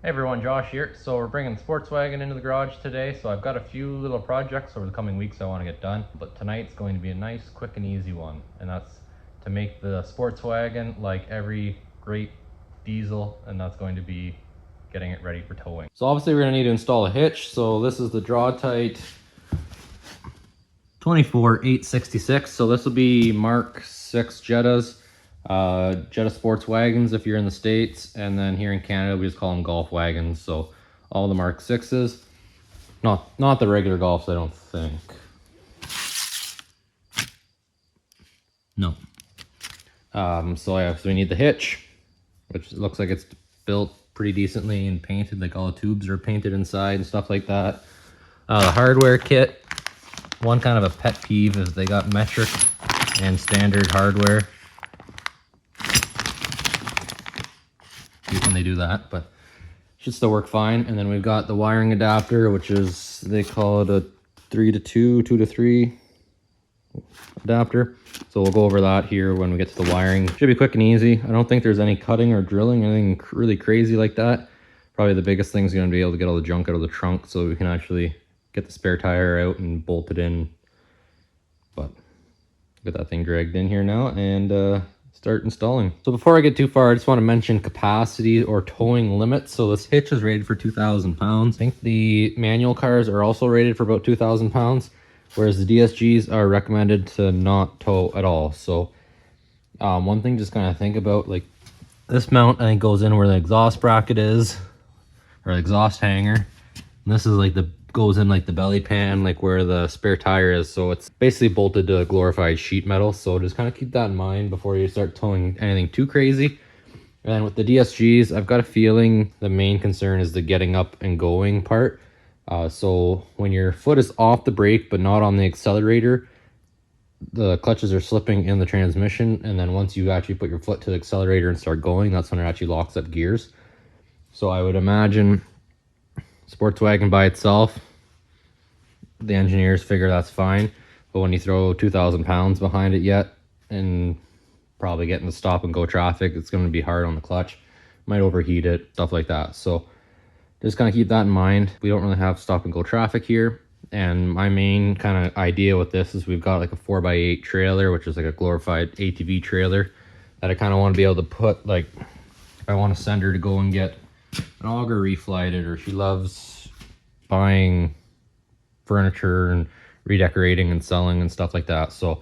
Hey everyone, Josh here. So we're bringing Sportswagen into the garage today. So I've got a few little projects over the coming weeks I want to get done, but tonight's going to be a nice, quick and easy one. And that's to make the Sportswagen like every great diesel, and that's going to be getting it ready for towing. So obviously we're going to need to install a hitch. So this is the Draw-Tite 24866. So this will be Mark 6 Jettas. Jetta sports wagons if you're in the States, and then here in Canada we just call them golf wagons. So all the Mark 6s, not the regular golfs, I don't think. No. So yeah, so we need the hitch, which looks like it's built pretty decently and painted, like all the tubes are painted inside and stuff like that. The hardware kit, one kind of a pet peeve is they got metric and standard hardware when they do that, but should still work fine. And then we've got the wiring adapter, which is, they call it a 3 to 2, 2 to 3 adapter. So we'll go over that here when we get to the wiring. Should be quick and easy. I don't think there's any cutting or drilling, anything really crazy like that. Probably the biggest thing is going to be able to get all the junk out of the trunk so we can actually get the spare tire out and bolt it in. But get that thing dragged in here now and start installing. So before I get too far, I just want to mention capacity or towing limits. So this hitch is rated for 2,000 pounds. I think the manual cars are also rated for about 2,000 pounds, whereas the DSGs are recommended to not tow at all. So one thing just kind of think about, like this mount I think goes in where the exhaust bracket is, or the exhaust hanger. And this is like goes in like the belly pan, like where the spare tire is. So it's basically bolted to glorified sheet metal. So just kind of keep that in mind before you start towing anything too crazy. And with the DSGs, I've got a feeling the main concern is the getting up and going part. So when your foot is off the brake but not on the accelerator, the clutches are slipping in the transmission. And then once you actually put your foot to the accelerator and start going, that's when it actually locks up gears. So I would imagine Sportswagen by itself, the engineers figure that's fine, but when you throw 2,000 pounds behind it yet and probably getting the stop and go traffic, it's going to be hard on the clutch, might overheat it, stuff like that. So just kind of keep that in mind. We don't really have stop and go traffic here, and my main kind of idea with this is we've got like a 4x8 trailer, which is like a glorified ATV trailer that I kind of want to be able to put, like if I want to send her to go and get an auger reflighted, or she loves buying furniture and redecorating and selling and stuff like that. So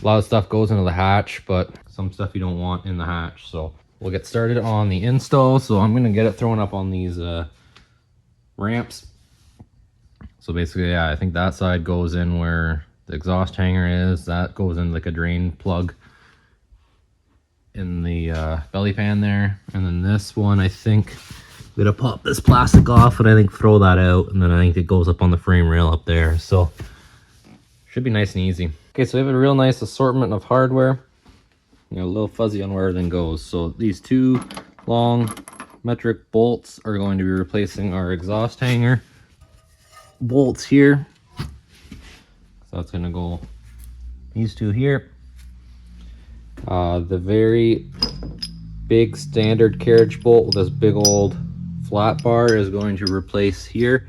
a lot of stuff goes into the hatch, but some stuff you don't want in the hatch. So we'll get started on the install. So I'm going to get it thrown up on these ramps. So basically, yeah, I think that side goes in where the exhaust hanger is. That goes in like a drain plug in the belly pan there. And then this one, I think I'm gonna pop this plastic off and I think throw that out, and then I think it goes up on the frame rail up there. So should be nice and easy. Okay, so we have a real nice assortment of hardware. You know, a little fuzzy on where everything goes. So these two long metric bolts are going to be replacing our exhaust hanger bolts here. So that's gonna go these two here. The very big standard carriage bolt with this big old flat bar is going to replace here.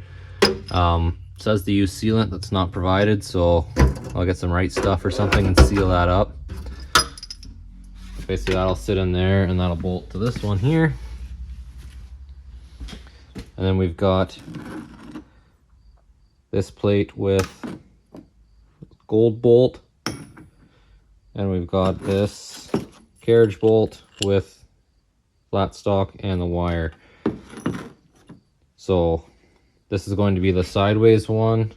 Says to use sealant that's not provided, so I'll get some Right Stuff or something and seal that up. Basically that'll sit in there and that'll bolt to this one here. And then we've got this plate with gold bolt, and we've got this carriage bolt with flat stock and the wire. So this is going to be the sideways one,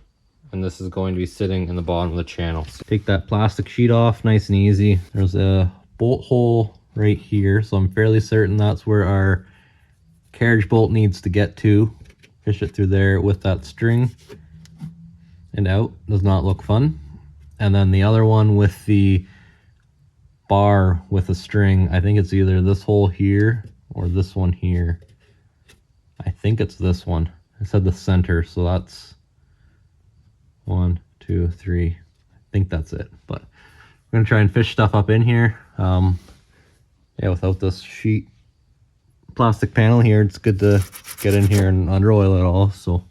and this is going to be sitting in the bottom of the channel. So take that plastic sheet off nice and easy. There's a bolt hole right here, so I'm fairly certain that's where our carriage bolt needs to get to. Fish it through there with that string and out. Does not look fun. And then the other one with the bar with a string, I think it's either this hole here or this one here. I think it's this one. I said the center, so that's 1, 2, 3. I think that's it. But I'm gonna try and fish stuff up in here. Yeah, without this sheet plastic panel here. It's good to get in here and under oil it all, so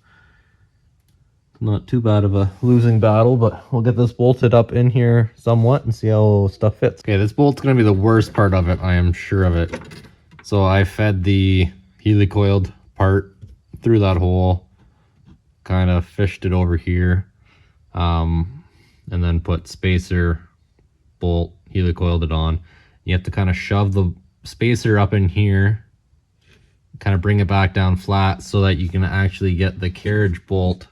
not too bad of a losing battle, but we'll get this bolted up in here somewhat and see how stuff fits. Okay, this bolt's gonna be the worst part of it, I am sure of it. So I fed the helicoiled part through that hole, kind of fished it over here, and then put spacer, bolt, helicoiled it on. You have to kind of shove the spacer up in here, kind of bring it back down flat so that you can actually get the carriage bolt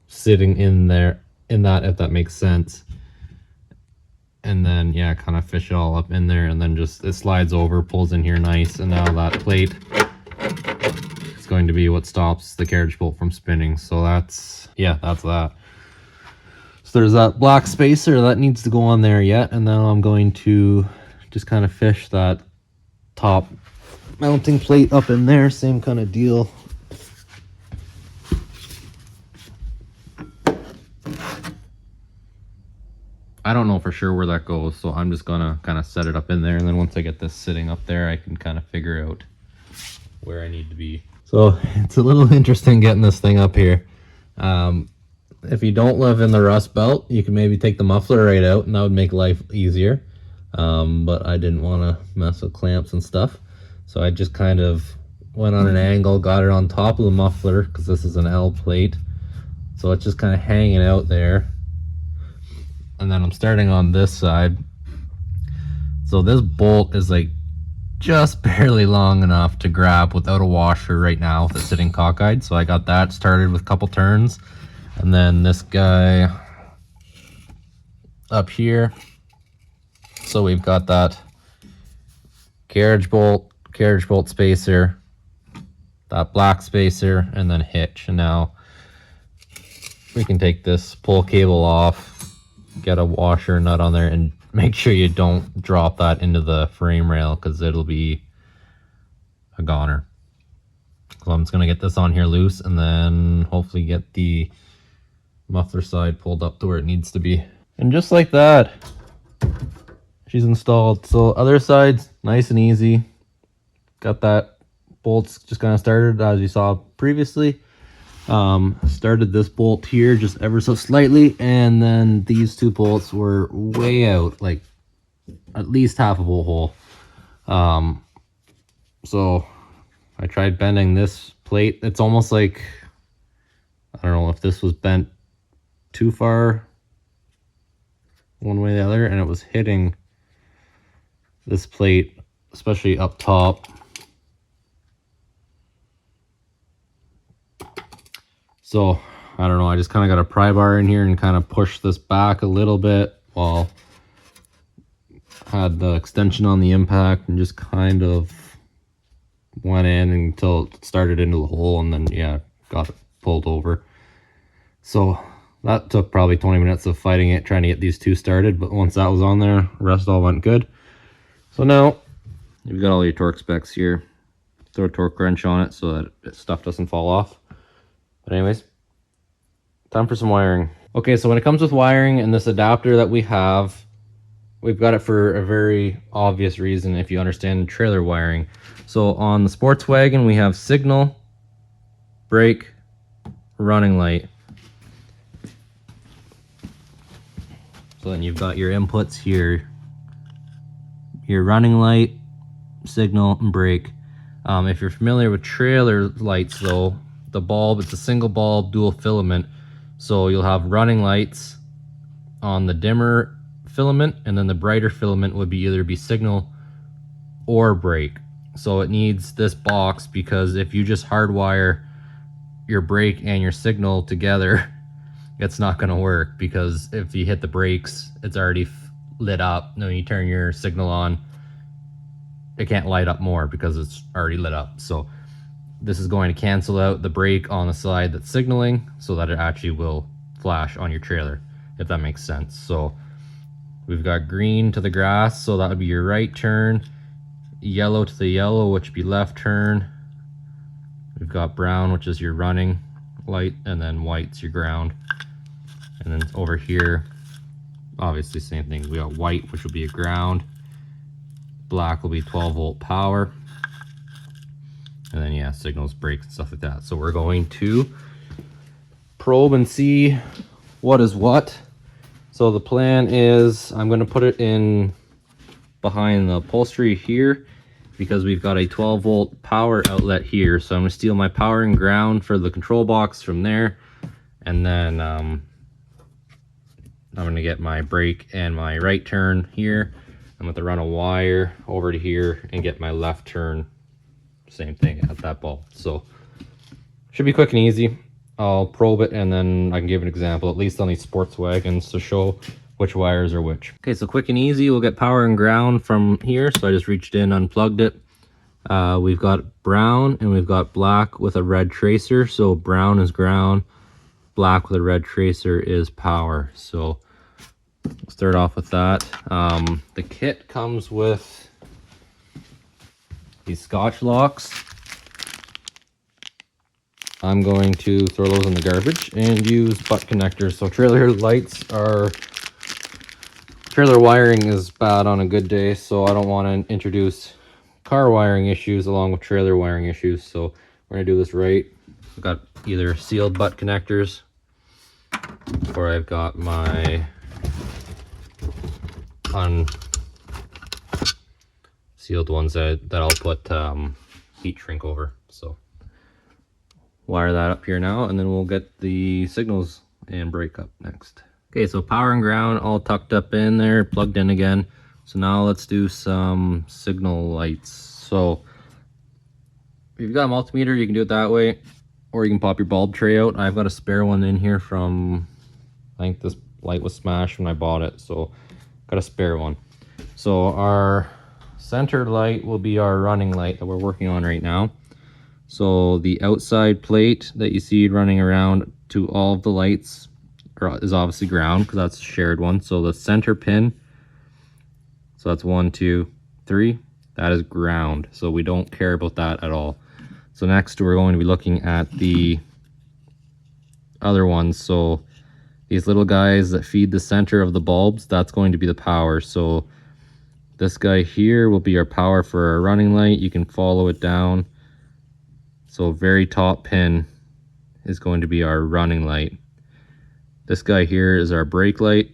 sitting in there, in that, if that makes sense. And then yeah, kind of fish it all up in there, and then just it slides over, pulls in here nice, and now that plate is going to be what stops the carriage bolt from spinning. So that's, yeah, that's that. So there's that black spacer that needs to go on there yet, and now I'm going to just kind of fish that top mounting plate up in there, same kind of deal. I don't know for sure where that goes, so I'm just gonna kind of set it up in there, and then once I get this sitting up there, I can kind of figure out where I need to be. So it's a little interesting getting this thing up here. If you don't live in the Rust Belt, you can maybe take the muffler right out, and that would make life easier. But I didn't want to mess with clamps and stuff, so I just kind of went on an angle, got it on top of the muffler, because this is an L plate, so it's just kind of hanging out there. And then I'm starting on this side. So this bolt is like just barely long enough to grab without a washer right now with it sitting cockeyed. So I got that started with a couple turns. And then this guy up here. So we've got that carriage bolt spacer, that black spacer, and then hitch. And now we can take this pull cable off, get a washer nut on there, and make sure you don't drop that into the frame rail, because it'll be a goner. So I'm just going to get this on here loose, and then hopefully get the muffler side pulled up to where it needs to be. And just like that, she's installed. So other side's nice and easy. Got that bolts just kind of started as you saw previously. Started this bolt here just ever so slightly, and then these two bolts were way out, like at least half a bolt hole. So I tried bending this plate. It's almost like, I don't know if this was bent too far one way or the other, and it was hitting this plate, especially up top. So I don't know, I just kind of got a pry bar in here and kind of pushed this back a little bit while had the extension on the impact, and just kind of went in until it started into the hole, and then yeah, got it pulled over. So that took probably 20 minutes of fighting it, trying to get these two started, but once that was on there, the rest all went good. So now you've got all your torque specs here. Throw a torque wrench on it so that stuff doesn't fall off. But anyways, time for some wiring. Okay, so when it comes with wiring and this adapter that we have, we've got it for a very obvious reason if you understand trailer wiring. So on the Sportswagen, we have signal, brake, running light. So then you've got your inputs here, your running light, signal, and brake. If you're familiar with trailer lights though, the bulb, it's a single bulb dual filament, so you'll have running lights on the dimmer filament, and then the brighter filament would be either be signal or brake. So it needs this box, because if you just hardwire your brake and your signal together, it's not going to work, because if you hit the brakes, it's already lit up. When you turn your signal on, it can't light up more because it's already lit up. So this is going to cancel out the brake on the side that's signaling, so that it actually will flash on your trailer, if that makes sense. So we've got green to the grass, so that would be your right turn, yellow to the yellow, which would be left turn. We've got brown, which is your running light, and then white's your ground. And then over here, obviously same thing. We got white, which will be a ground. Black will be 12 volt power. And then yeah, signals, brakes, and stuff like that. So we're going to probe and see what is what. So the plan is I'm going to put it in behind the upholstery here, because we've got a 12-volt power outlet here. So I'm going to steal my power and ground for the control box from there, and then I'm going to get my brake and my right turn here. I'm going to run a wire over to here and get my left turn, same thing at that bulb. So should be quick and easy. I'll probe it and then I can give an example, at least on these Sportswagons, to show which wires are which. Okay, so quick and easy, we'll get power and ground from here. So I just reached in, unplugged it. We've got brown and we've got black with a red tracer. So brown is ground, black with a red tracer is power. So we'll start off with that. The kit comes with these Scotch locks. I'm going to throw those in the garbage and use butt connectors. So trailer wiring is bad on a good day, so I don't want to introduce car wiring issues along with trailer wiring issues. So we're gonna do this right. I've got either sealed butt connectors, or I've got my unsealed ones that I'll put heat shrink over. So wire that up here now, and then we'll get the signals and brake up next. Okay, so power and ground all tucked up in there, plugged in again. So now let's do some signal lights. So if you've got a multimeter, you can do it that way, or you can pop your bulb tray out. I've got a spare one in here from, I think this light was smashed when I bought it, so got a spare one. So our center light will be our running light that we're working on right now. So the outside plate that you see running around to all of the lights is obviously ground, because that's a shared one. So the center pin, so that's 1, 2, 3, that is ground. So we don't care about that at all. So next we're going to be looking at the other ones. So these little guys that feed the center of the bulbs, that's going to be the power. So this guy here will be our power for our running light. You can follow it down. So very top pin is going to be our running light. This guy here is our brake light.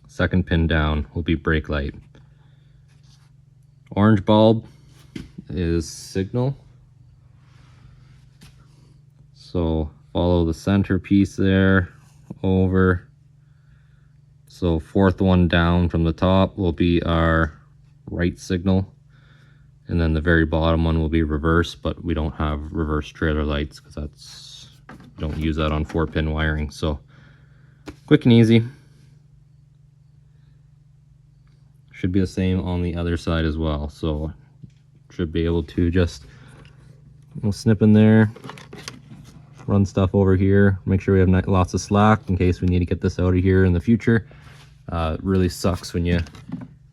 Second pin down will be brake light. Orange bulb is signal. So follow the center piece there over. So fourth one down from the top will be our right signal. And then the very bottom one will be reverse, but we don't have reverse trailer lights because don't use that on 4-pin wiring. So quick and easy. Should be the same on the other side as well. So should be able to just snip in there, run stuff over here, make sure we have lots of slack in case we need to get this out of here in the future. It really sucks when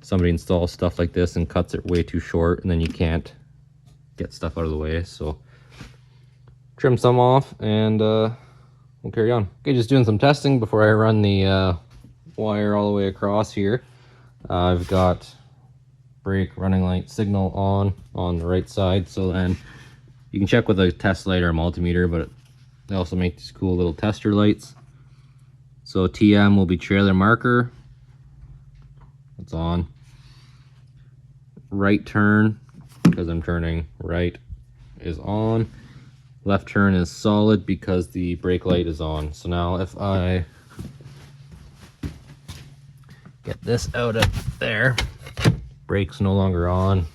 somebody installs stuff like this and cuts it way too short, and then you can't get stuff out of the way. So trim some off and we'll carry on. Okay, just doing some testing before I run the wire all the way across here. I've got brake, running light, signal on the right side. So then you can check with a test light or a multimeter, but they also make these cool little tester lights. So TM will be trailer marker. It's on. Right turn, because I'm turning right, is on. Left turn is solid because the brake light is on. So now if I get this out of there, brake's no longer on.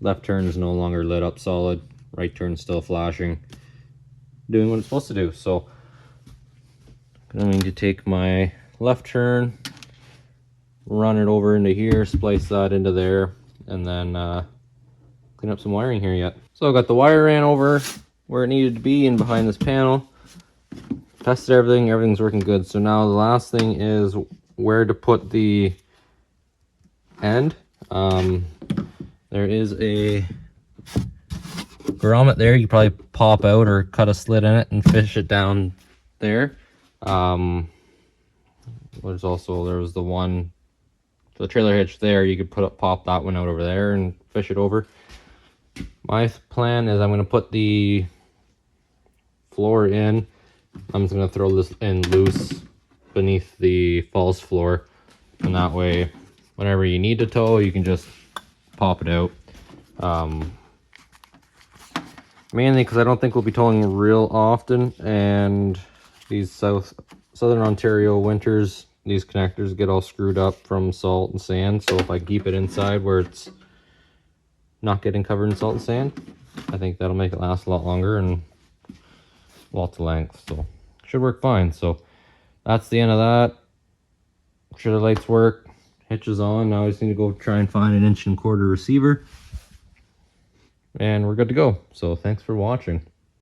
Left turn is no longer lit up solid. Right turn still flashing, doing what it's supposed to do. So I'm going to take my left turn, run it over into here, splice that into there, and then clean up some wiring here yet. So I got the wire ran over where it needed to be and behind this panel. Tested everything, everything's working good. So now the last thing is where to put the end. There is a grommet there. You probably pop out or cut a slit in it and fish it down there. There was the one the trailer hitch there, you could pop that one out over there and fish it over. My plan is I'm going to put the floor in. I'm just going to throw this in loose beneath the false floor, and that way whenever you need to tow, you can just pop it out. Mainly because I don't think we'll be towing real often, and these southern Ontario winters, these connectors get all screwed up from salt and sand. So if I keep it inside where it's not getting covered in salt and sand, I think that'll make it last a lot longer and lots of length. So should work fine. So that's the end of that. Trailer lights work, hitch is on. Now I just need to go try and find an 1 1/4 receiver, and we're good to go. So thanks for watching.